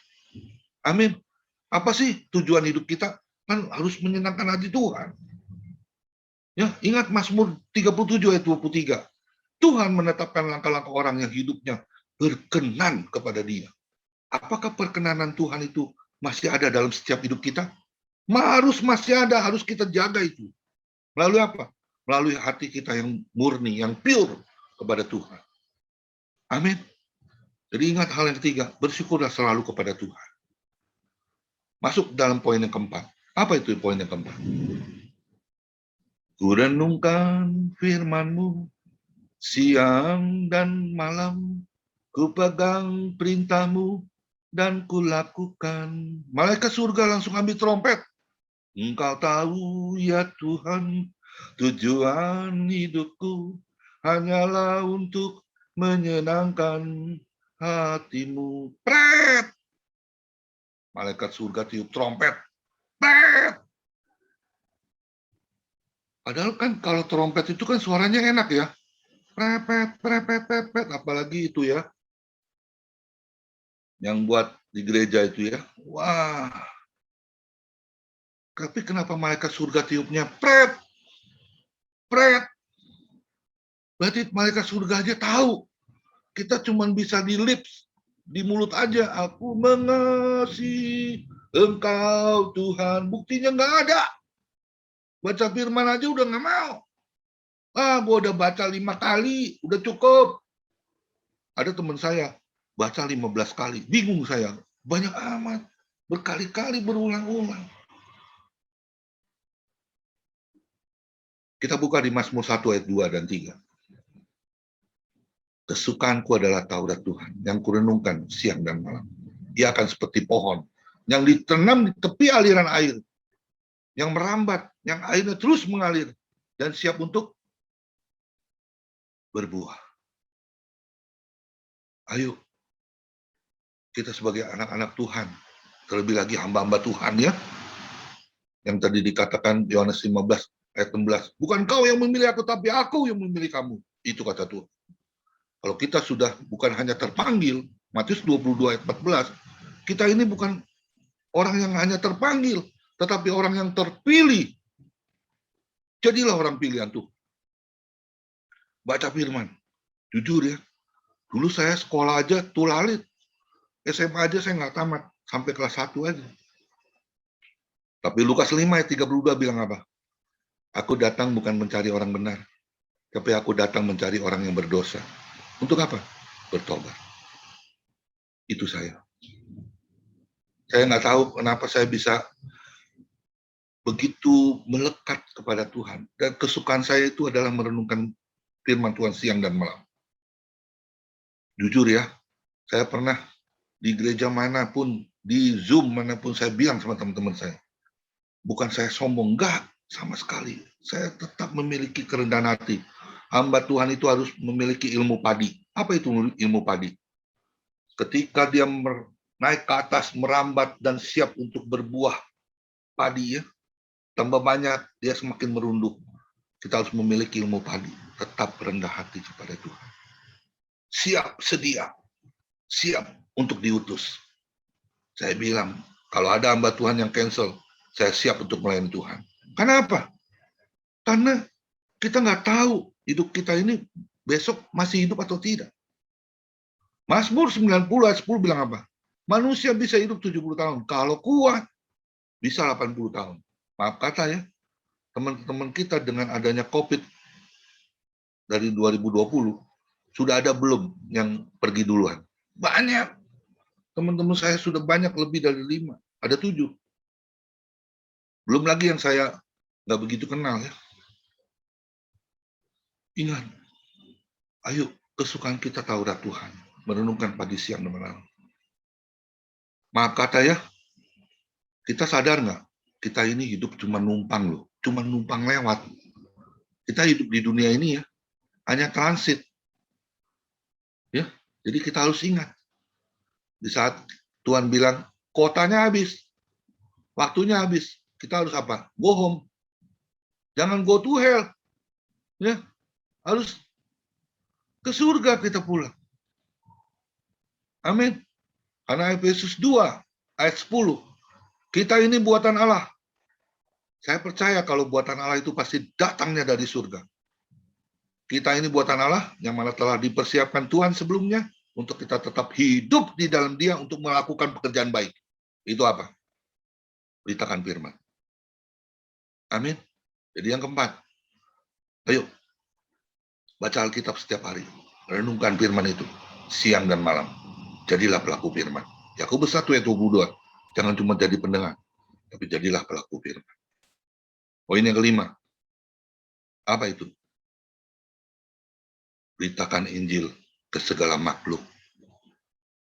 Amin. Apa sih tujuan hidup kita? Kan harus menyenangkan hati Tuhan. Ya, ingat Mazmur 37 ayat 23. Tuhan menetapkan langkah-langkah orang yang hidupnya berkenan kepada Dia. Apakah perkenanan Tuhan itu masih ada dalam setiap hidup kita? Harus masih ada, harus kita jaga itu. Melalui apa? Melalui hati kita yang murni, yang pure kepada Tuhan. Amin. Jadi ingat hal yang ketiga, bersyukurlah selalu kepada Tuhan. Masuk dalam poin yang keempat. Apa itu poin yang keempat? Kurenungkan firman-Mu siang dan malam, kupegang perintah-Mu dan kulakukan. Malaikat surga langsung ambil trompet. Engkau tahu ya Tuhan, tujuan hidupku hanyalah untuk menyenangkan hati-Mu. Pret! Malaikat surga tiup trompet. Pret! Padahal kan kalau trompet itu kan suaranya enak ya. Prepet, prepet, prepet. Apalagi itu ya. Yang buat di gereja itu ya. Wah. Tapi kenapa malaikat surga tiupnya pret? Pret. Berarti malaikat surga aja tahu. Kita cuma bisa di lips, di mulut aja. Aku mengasihi Engkau Tuhan. Buktinya nggak ada. Baca firman aja udah nggak mau. Gue udah baca 5 kali, udah cukup. Ada teman saya, baca 15 kali. Bingung saya. Banyak amat. Berkali-kali berulang-ulang. Kita buka di Mazmur 1 ayat 2 dan 3. Kesukaanku adalah Taurat Tuhan, yang kurenungkan siang dan malam. Ia akan seperti pohon, yang ditanam di tepi aliran air, yang merambat, yang airnya terus mengalir, dan siap untuk berbuah. Ayo, kita sebagai anak-anak Tuhan, terlebih lagi hamba-hamba Tuhan ya, yang tadi dikatakan Yohanes 15 ayat 16, bukan kau yang memilih aku, tapi aku yang memilih kamu. Itu kata Tuhan. Kalau kita sudah bukan hanya terpanggil, Matius 22 ayat 14, kita ini bukan orang yang hanya terpanggil, tetapi orang yang terpilih. Jadilah orang pilihan Tuhan. Baca firman. Jujur ya, dulu saya sekolah aja tulalit. SMA aja saya nggak tamat, sampai kelas 1 aja. Tapi Lukas 5 ayat 32 bilang apa? Aku datang bukan mencari orang benar, tapi aku datang mencari orang yang berdosa. Untuk apa? Bertobat. Itu saya. Saya nggak tahu kenapa saya bisa begitu melekat kepada Tuhan. Dan kesukaan saya itu adalah merenungkan firman Tuhan siang dan malam. Jujur ya, saya pernah di gereja manapun, di Zoom manapun, saya bilang sama teman-teman saya, bukan saya sombong, enggak, sama sekali. Saya tetap memiliki kerendahan hati. Hamba Tuhan itu harus memiliki ilmu padi. Apa itu ilmu padi? Ketika dia naik ke atas, merambat, dan siap untuk berbuah padi ya, tambah banyak, dia semakin merunduk. Kita harus memiliki ilmu padi. Tetap rendah hati kepada Tuhan. Siap, sedia. Siap untuk diutus. Saya bilang, kalau ada hamba Tuhan yang cancel, saya siap untuk melayani Tuhan. Kenapa? Karena kita nggak tahu hidup kita ini besok masih hidup atau tidak. Mazmur 90 ayat 10 bilang apa? Manusia bisa hidup 70 tahun. Kalau kuat, bisa 80 tahun. Maaf kata ya, teman-teman kita dengan adanya COVID dari 2020, sudah ada belum yang pergi duluan? Banyak. Teman-teman saya sudah banyak, lebih dari 5. Ada 7. Belum lagi yang saya nggak begitu kenal ya. Ingat, ayo kesukaan kita Taurat Tuhan. Merenungkan pagi, siang, dan malam. Maaf kata ya, kita sadar nggak? Kita ini hidup cuma numpang loh. Cuma numpang lewat. Kita hidup di dunia ini ya, hanya transit. Ya, jadi kita harus ingat. Di saat Tuhan bilang, kotanya habis, waktunya habis. Kita harus apa? Go home. Jangan go to hell. Ya, harus ke surga kita pulang. Amin. Karena Efesus 2 ayat 10, kita ini buatan Allah. Saya percaya kalau buatan Allah itu pasti datangnya dari surga. Kita ini buatan Allah yang mana telah dipersiapkan Tuhan sebelumnya untuk kita tetap hidup di dalam Dia untuk melakukan pekerjaan baik. Itu apa? Beritakan firman. Amin. Jadi yang keempat, ayo baca Alkitab setiap hari. Renungkan firman itu siang dan malam. Jadilah pelaku firman. Yakobus 1 ayat 22. Jangan cuma jadi pendengar, tapi jadilah pelaku firman. Poin yang kelima. Apa itu? Beritakan Injil ke segala makhluk.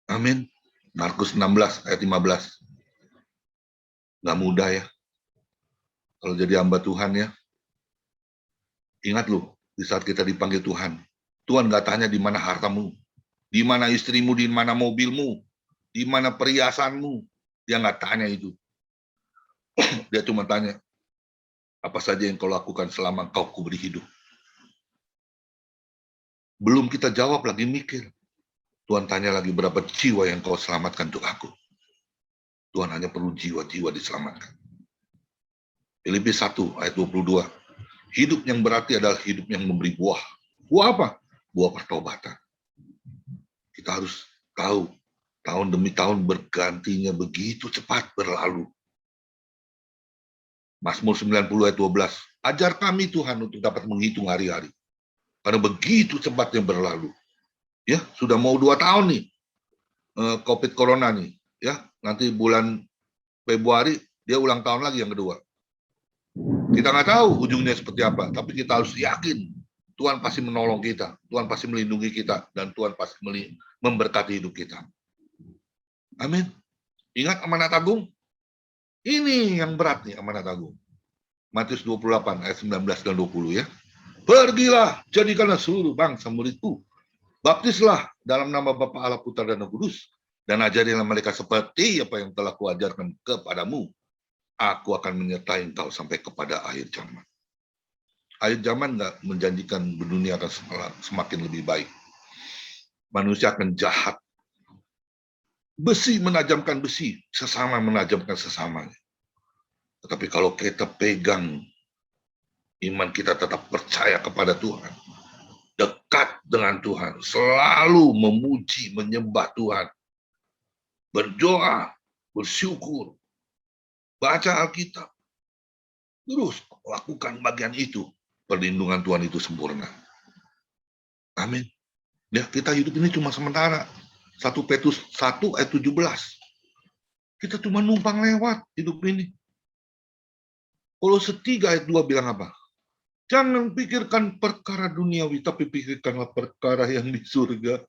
Amin. Markus 16 ayat 15. Nggak mudah ya. Kalau jadi hamba Tuhan ya. Ingat loh, di saat kita dipanggil Tuhan. Tuhan nggak tanya di mana hartamu. Di mana istrimu, di mana mobilmu. Di mana perhiasanmu. Dia nggak tanya itu. Dia cuma tanya, apa saja yang kau lakukan selama kau kuberi hidup. Belum kita jawab lagi mikir. Tuhan tanya lagi berapa jiwa yang kau selamatkan untuk aku. Tuhan hanya perlu jiwa-jiwa diselamatkan. Filipi 1 ayat 22. Hidup yang berarti adalah hidup yang memberi buah. Buah apa? Buah pertobatan. Kita harus tahu, tahun demi tahun bergantinya begitu cepat berlalu. Mazmur 90 ayat 12. Ajar kami Tuhan untuk dapat menghitung hari-hari. Karena begitu cepatnya berlalu. Ya, sudah mau 2 tahun nih. COVID Corona nih. Ya, nanti bulan Februari dia ulang tahun lagi yang kedua. Kita nggak tahu ujungnya seperti apa, tapi kita harus yakin Tuhan pasti menolong kita, Tuhan pasti melindungi kita, dan Tuhan pasti memberkati hidup kita. Amin. Ingat amanat agung? Ini yang berat nih amanat agung. Matius 28 ayat 19 dan 20 ya. Pergilah, jadikanlah seluruh bangsa muridku. Baptislah dalam nama Bapa Allah Putra dan Roh Kudus, dan ajarilah mereka seperti apa yang telah kuajarkan kepadamu. Aku akan menyertai engkau sampai kepada akhir zaman. Akhir zaman nggak menjanjikan dunia akan semakin lebih baik. Manusia akan jahat. Besi menajamkan besi, sesama menajamkan sesamanya. Tetapi kalau kita pegang iman kita tetap percaya kepada Tuhan, dekat dengan Tuhan, selalu memuji, menyembah Tuhan, berdoa, bersyukur, baca Alkitab, terus lakukan bagian itu, perlindungan Tuhan itu sempurna. Amin. Ya, kita hidup ini cuma sementara. 1 Petrus 1 ayat 17. Kita cuma numpang lewat hidup ini. Kolose 3 ayat 2 bilang apa? Jangan pikirkan perkara duniawi, tapi pikirkanlah perkara yang di surga.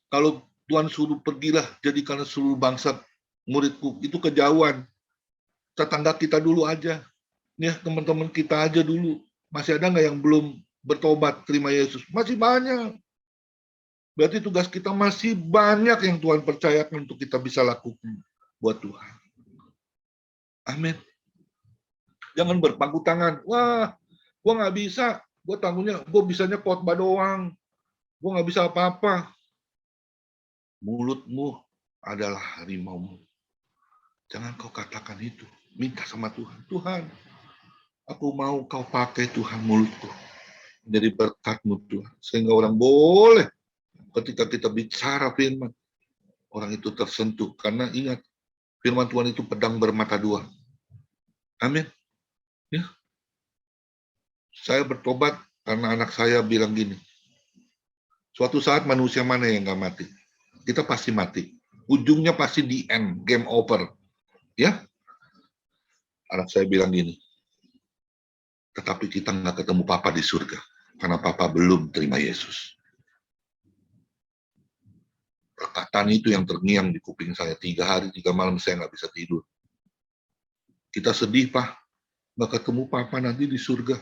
Kalau Tuhan suruh pergilah, jadikanlah seluruh bangsa muridku, itu kejauhan. Tetangga kita dulu aja. Ya, teman-teman kita aja dulu. Masih ada nggak yang belum bertobat, terima Yesus? Masih banyak. Berarti tugas kita masih banyak yang Tuhan percayakan untuk kita bisa lakukan buat Tuhan. Amin. Jangan berpangku tangan. Wah, gue nggak bisa. Gue tangguhnya, gue bisanya khotbah doang. Gue nggak bisa apa-apa. Mulutmu adalah harimaumu. Jangan kau katakan itu. Minta sama Tuhan. Tuhan, aku mau kau pakai Tuhan mulutku. Jadi berkat-Mu Tuhan. Sehingga orang boleh ketika kita bicara firman, orang itu tersentuh. Karena ingat, firman Tuhan itu pedang bermata dua. Amin. Ya. Saya bertobat karena anak saya bilang gini, suatu saat manusia mana yang nggak mati? Kita pasti mati. Ujungnya pasti di end, game over. Ya, anak saya bilang gini, tetapi kita nggak ketemu Papa di surga, karena Papa belum terima Yesus. Perkataan itu yang terngiang di kuping saya. 3 hari, 3 malam saya nggak bisa tidur. Kita sedih, Pak. Nggak ketemu Papa nanti di surga.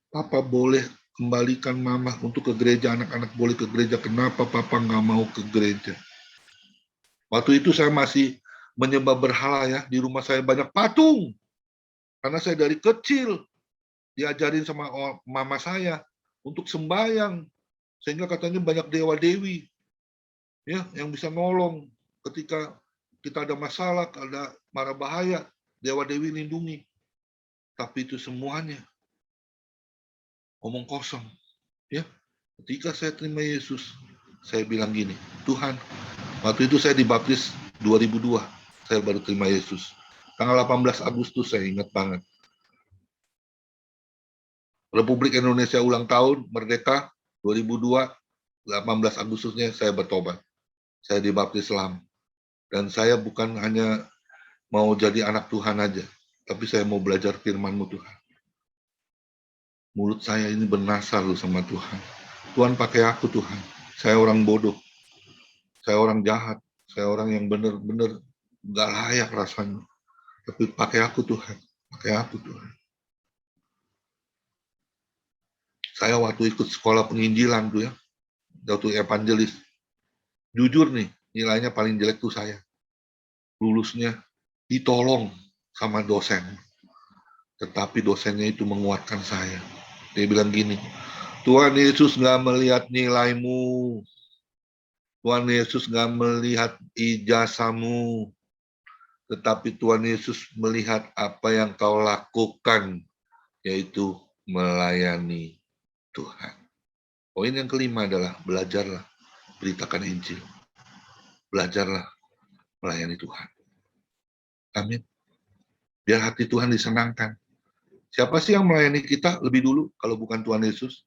Papa boleh kembalikan Mama untuk ke gereja, anak-anak boleh ke gereja. Kenapa Papa nggak mau ke gereja? Waktu itu saya masih menyembah berhala ya. Di rumah saya banyak patung. Karena saya dari kecil diajarin sama mama saya untuk sembahyang. Sehingga katanya banyak dewa-dewi ya yang bisa nolong ketika kita ada masalah, ada mara bahaya, dewa-dewi lindungi. Tapi itu semuanya omong kosong. Ya, ketika saya terima Yesus, saya bilang gini, Tuhan, waktu itu saya dibaptis 2002, saya baru terima Yesus. Tanggal 18 Agustus saya ingat banget. Republik Indonesia ulang tahun, merdeka, 2002, 18 Agustusnya saya bertobat. Saya dibaptis Islam. Dan saya bukan hanya mau jadi anak Tuhan aja, tapi saya mau belajar firman-Mu Tuhan. Mulut saya ini bernasar loh sama Tuhan. Tuhan pakai aku Tuhan. Saya orang bodoh. Saya orang jahat. Saya orang yang benar-benar gak layak rasanya. Tapi pakai aku Tuhan. Pakai aku Tuhan. Saya waktu ikut sekolah penginjilan tuh ya. Waktu evangelis. Jujur nih, nilainya paling jelek tuh saya. Lulusnya ditolong sama dosen. Tetapi dosennya itu menguatkan saya. Dia bilang gini, Tuhan Yesus nggak melihat nilaimu. Tuhan Yesus nggak melihat ijazahmu. Tetapi Tuhan Yesus melihat apa yang kau lakukan, yaitu melayani Tuhan. Poin yang kelima adalah belajarlah, beritakan Injil. Belajarlah melayani Tuhan. Amin. Biar hati Tuhan disenangkan. Siapa sih yang melayani kita lebih dulu kalau bukan Tuhan Yesus?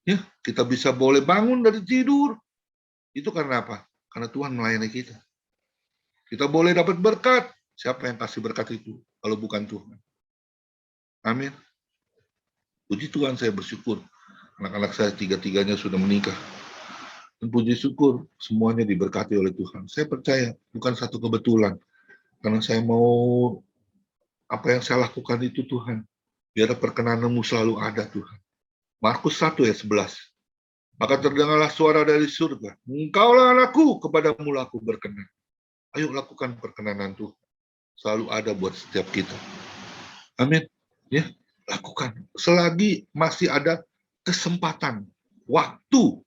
Ya, kita bisa boleh bangun dari tidur. Itu karena apa? Karena Tuhan melayani kita. Kita boleh dapat berkat. Siapa yang kasih berkat itu kalau bukan Tuhan? Amin. Puji Tuhan, saya bersyukur. Anak-anak saya tiga-tiganya sudah menikah. Dan puji syukur semuanya diberkati oleh Tuhan. Saya percaya bukan satu kebetulan. Karena saya mau apa yang saya lakukan itu Tuhan. Biar perkenanan-Mu selalu ada Tuhan. Markus 1 ayat 11. Maka terdengarlah suara dari surga. Engkaulah anakku, kepadamu aku berkenan. Ayo lakukan perkenanan Tuhan. Selalu ada buat setiap kita. Amin. Ya, lakukan. Selagi masih ada kesempatan, waktu.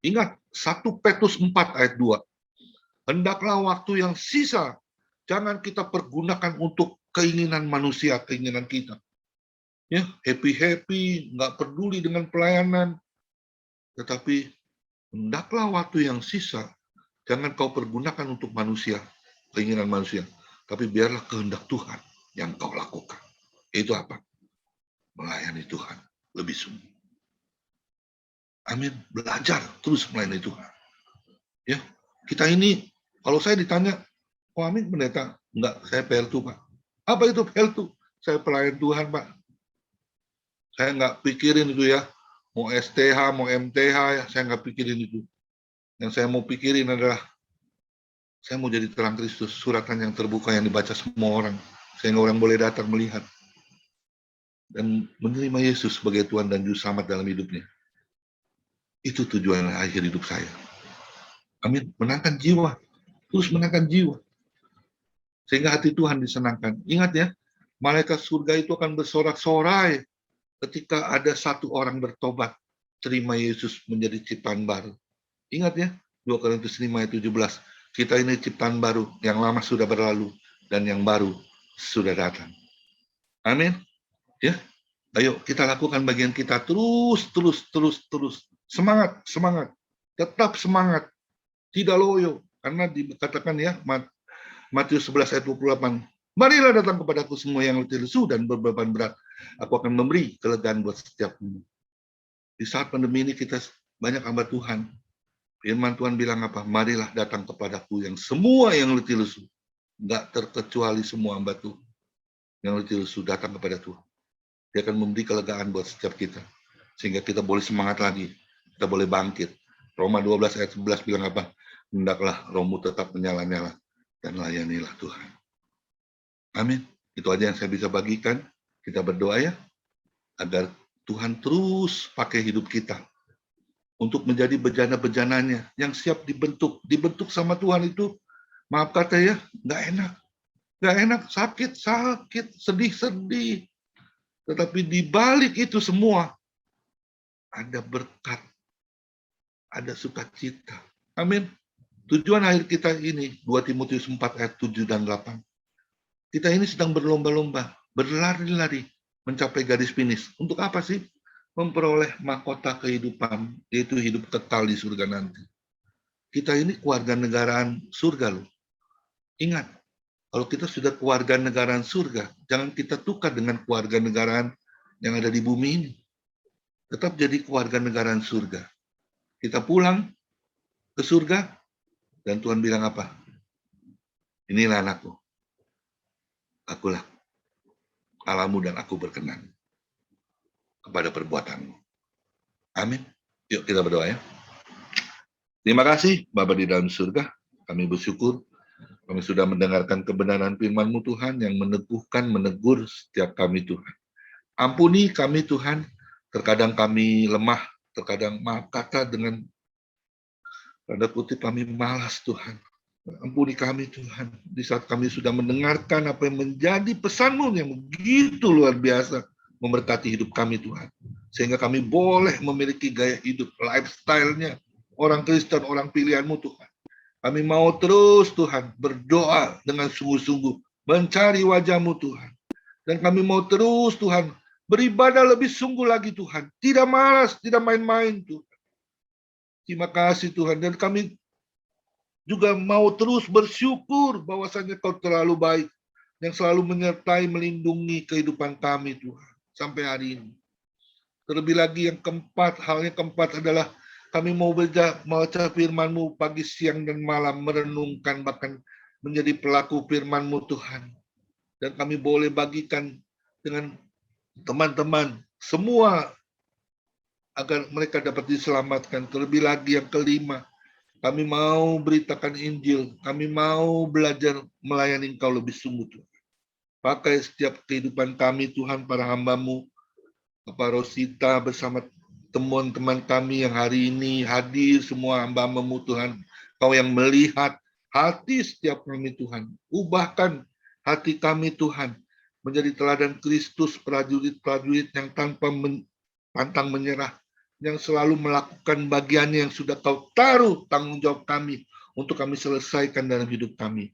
Ingat, 1 Petrus 4 ayat 2. Hendaklah waktu yang sisa, jangan kita pergunakan untuk keinginan manusia, keinginan kita. Ya, happy-happy, nggak peduli dengan pelayanan. Tetapi, hendaklah waktu yang sisa, jangan kau pergunakan untuk manusia, keinginan manusia. Tapi biarlah kehendak Tuhan yang kau lakukan. Itu apa? Melayani Tuhan lebih sungguh. Amin. Belajar terus melayani Tuhan. Ya, kita ini kalau saya ditanya, "Oh, Amin pendeta?" Enggak, saya PL2, Pak. Apa itu PL2? Saya pelayan Tuhan, Pak. Saya nggak pikirin itu ya, mau STH, mau MTH, ya, saya nggak pikirin itu. Yang saya mau pikirin adalah saya mau jadi terang Kristus, suratan yang terbuka yang dibaca semua orang, sehingga orang boleh datang melihat dan menerima Yesus sebagai Tuhan dan Juru Selamat dalam hidupnya. Itu tujuan akhir hidup saya. Amin. Menangkan jiwa. Terus menangkan jiwa. Sehingga hati Tuhan disenangkan. Ingat ya, malaikat surga itu akan bersorak-sorai ketika ada satu orang bertobat, terima Yesus menjadi ciptaan baru. Ingat ya, 2 Korintus 5 ayat 17. Kita ini ciptaan baru, yang lama sudah berlalu, dan yang baru sudah datang. Amin. Ya, ayo kita lakukan bagian kita terus. Semangat. Tetap semangat, tidak loyo. Karena dikatakan ya, Matius 11 ayat 28, marilah datang kepadaku semua yang letih lesu dan berbeban berat. Aku akan memberi kelegaan buat setiapmu. Di saat pandemi ini kita banyak hamba Tuhan. Firman Tuhan bilang apa? Marilah datang kepadaku yang semua yang letih lesu. Enggak terkecuali semua hamba Tuhan. Yang letih lesu datang kepada Tuhan. Dia akan memberi kelegaan buat setiap kita. Sehingga kita boleh semangat lagi. Kita boleh bangkit. Roma 12 ayat 11 bilang apa? Hendaklah rohmu tetap menyala-nyala. Dan layanilah Tuhan. Amin. Itu aja yang saya bisa bagikan. Kita berdoa ya. Agar Tuhan terus pakai hidup kita. Untuk menjadi bejana-bejananya. Yang siap dibentuk. Dibentuk sama Tuhan itu. Maaf kata ya. Nggak enak. Nggak enak. Sakit. Sedih. Tetapi di balik itu semua. Ada berkat. Ada sukacita. Amin. Tujuan akhir kita ini, 2 Timotius 4 ayat 7 dan 8. Kita ini sedang berlomba-lomba, berlari-lari, mencapai garis finish. Untuk apa sih? Memperoleh mahkota kehidupan, yaitu hidup kekal di surga nanti. Kita ini kewarganegaraan surga loh. Ingat, kalau kita sudah kewarganegaraan surga, jangan kita tukar dengan kewarganegaraan yang ada di bumi ini. Tetap jadi kewarganegaraan surga. Kita pulang ke surga, dan Tuhan bilang apa? Inilah anakku. Akulah Allahmu dan aku berkenan kepada perbuatanmu. Amin. Yuk kita berdoa ya. Terima kasih Bapa di dalam surga. Kami bersyukur kami sudah mendengarkan kebenaran firman-Mu Tuhan yang meneguhkan, menegur setiap kami Tuhan. Ampuni kami Tuhan. Terkadang kami lemah. Terkadang maaf kata dengan tanda kutip kami malas Tuhan. Ampuni kami Tuhan. Di saat kami sudah mendengarkan apa yang menjadi pesan-Mu yang begitu luar biasa. Memberkati hidup kami Tuhan. Sehingga kami boleh memiliki gaya hidup, lifestyle-nya. Orang Kristen, orang pilihan-Mu Tuhan. Kami mau terus Tuhan berdoa dengan sungguh-sungguh. Mencari wajah-Mu Tuhan. Dan kami mau terus Tuhan beribadah lebih sungguh lagi Tuhan. Tidak malas, tidak main-main Tuhan. Terima kasih Tuhan. Dan kami juga mau terus bersyukur bahwasanya Kau terlalu baik. Yang selalu menyertai, melindungi kehidupan kami Tuhan. Sampai hari ini. Terlebih lagi yang keempat, halnya keempat adalah kami mau baca firman-Mu pagi, siang, dan malam. Merenungkan bahkan menjadi pelaku firman-Mu Tuhan. Dan kami boleh bagikan dengan teman-teman semua agar mereka dapat diselamatkan. Terlebih lagi yang kelima, kami mau beritakan Injil, kami mau belajar melayani Engkau lebih sungguh Tuhan. Pakai setiap kehidupan kami Tuhan, para hamba-Mu, Bapak Rosita bersama teman-teman kami yang hari ini hadir, semua hamba-Mu Tuhan. Kau yang melihat hati setiap kami Tuhan. Ubahkan hati kami Tuhan menjadi teladan Kristus, prajurit-prajurit yang tanpa pantang menyerah, yang selalu melakukan bagiannya yang sudah Kau taruh tanggung jawab kami untuk kami selesaikan dalam hidup kami.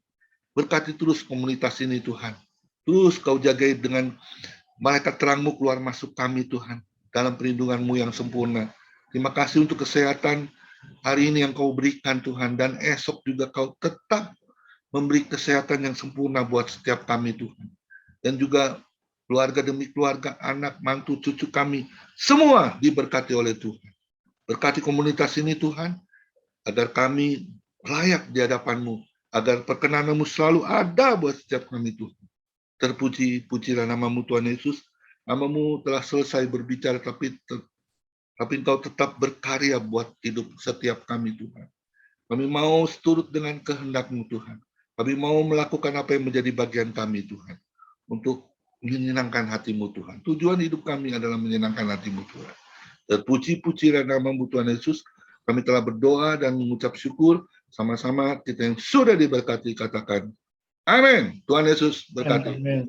Berkati terus komunitas ini Tuhan. Terus Kau jagai dengan malaikat terang-Mu keluar masuk kami Tuhan, dalam perlindungan-Mu yang sempurna. Terima kasih untuk kesehatan hari ini yang Kau berikan Tuhan, dan esok juga Kau tetap memberi kesehatan yang sempurna buat setiap kami Tuhan. Dan juga keluarga demi keluarga, anak, mantu, cucu kami, semua diberkati oleh Tuhan. Berkati komunitas ini Tuhan, agar kami layak di hadapan-Mu, agar perkenan-Mu selalu ada buat setiap kami Tuhan. Terpuji-pujilah nama-Mu Tuhan Yesus. Nama-Mu telah selesai berbicara, tapi Engkau tetap berkarya buat hidup setiap kami Tuhan. Kami mau seturut dengan kehendak-Mu Tuhan. Kami mau melakukan apa yang menjadi bagian kami Tuhan. Untuk menyenangkan hati-Mu Tuhan. Tujuan hidup kami adalah menyenangkan hati-Mu Tuhan. Terpuji-pujilah nama-Mu Tuhan Yesus. Kami telah berdoa dan mengucap syukur. Sama-sama kita yang sudah diberkati katakan amin. Tuhan Yesus berkati. Amin.